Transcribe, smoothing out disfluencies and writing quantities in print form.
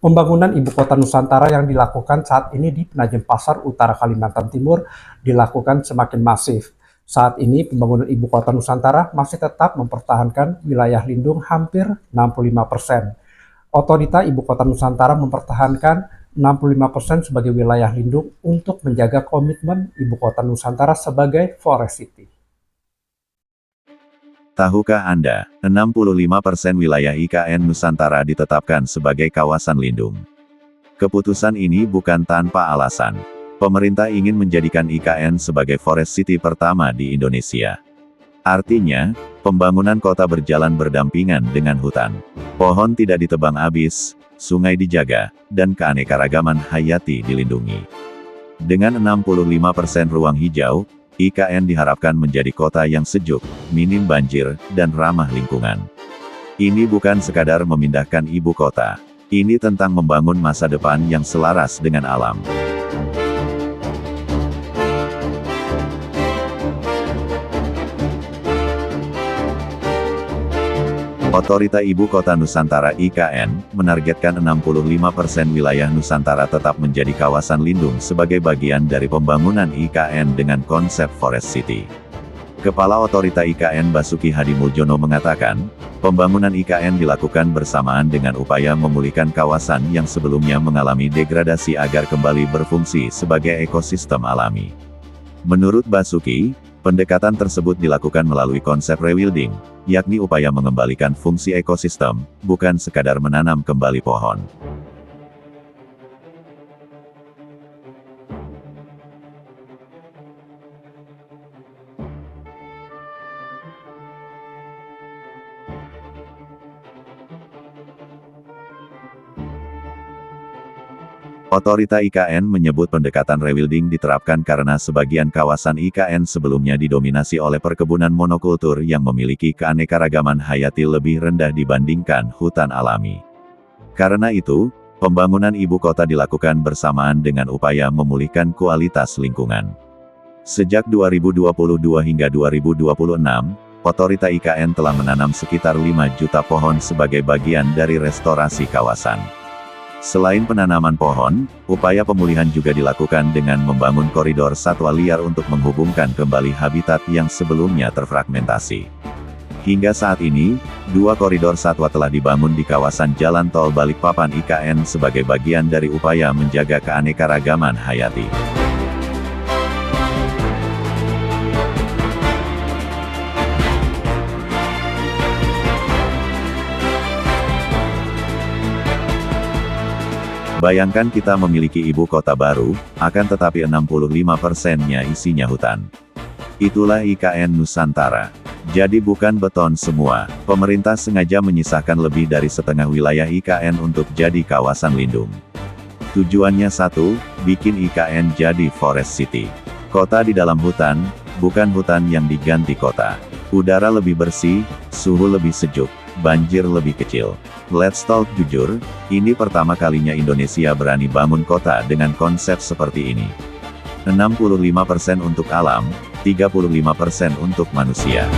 Pembangunan Ibu Kota Nusantara yang dilakukan saat ini di Penajem Pasar Utara, Kalimantan Timur dilakukan semakin masif. Saat ini pembangunan Ibu Kota Nusantara masih tetap mempertahankan wilayah lindung hampir 65%. Otorita Ibu Kota Nusantara mempertahankan 65% sebagai wilayah lindung untuk menjaga komitmen Ibu Kota Nusantara sebagai Forest City. Tahukah Anda, 65% wilayah IKN Nusantara ditetapkan sebagai kawasan lindung. Keputusan ini bukan tanpa alasan. Pemerintah ingin menjadikan IKN sebagai Forest City pertama di Indonesia. Artinya, pembangunan kota berjalan berdampingan dengan hutan. Pohon tidak ditebang habis, sungai dijaga, dan keanekaragaman hayati dilindungi. Dengan 65% ruang hijau, IKN diharapkan menjadi kota yang sejuk, minim banjir, dan ramah lingkungan. Ini bukan sekadar memindahkan ibu kota. Ini tentang membangun masa depan yang selaras dengan alam. Otorita Ibu Kota Nusantara (IKN) menargetkan 65% wilayah Nusantara tetap menjadi kawasan lindung sebagai bagian dari pembangunan IKN dengan konsep Forest City. Kepala Otorita IKN Basuki Hadi Muljono mengatakan, pembangunan IKN dilakukan bersamaan dengan upaya memulihkan kawasan yang sebelumnya mengalami degradasi agar kembali berfungsi sebagai ekosistem alami. Menurut Basuki, pendekatan tersebut dilakukan melalui konsep rewilding, yakni upaya mengembalikan fungsi ekosistem, bukan sekadar menanam kembali pohon. Otorita IKN menyebut pendekatan rewilding diterapkan karena sebagian kawasan IKN sebelumnya didominasi oleh perkebunan monokultur yang memiliki keanekaragaman hayati lebih rendah dibandingkan hutan alami. Karena itu, pembangunan ibu kota dilakukan bersamaan dengan upaya memulihkan kualitas lingkungan. Sejak 2022 hingga 2026, Otorita IKN telah menanam sekitar 5 juta pohon sebagai bagian dari restorasi kawasan. Selain penanaman pohon, upaya pemulihan juga dilakukan dengan membangun koridor satwa liar untuk menghubungkan kembali habitat yang sebelumnya terfragmentasi. Hingga saat ini, 2 koridor satwa telah dibangun di kawasan Jalan Tol Balikpapan IKN sebagai bagian dari upaya menjaga keanekaragaman hayati. Bayangkan kita memiliki ibu kota baru, akan tetapi 65%-nya isinya hutan. Itulah IKN Nusantara. Jadi bukan beton semua, pemerintah sengaja menyisakan lebih dari setengah wilayah IKN untuk jadi kawasan lindung. Tujuannya satu, bikin IKN jadi Forest City. Kota di dalam hutan, bukan hutan yang diganti kota. Udara lebih bersih, suhu lebih sejuk, banjir lebih kecil. Let's talk jujur, ini pertama kalinya Indonesia berani bangun kota dengan konsep seperti ini. 65% untuk alam, 35% untuk manusia.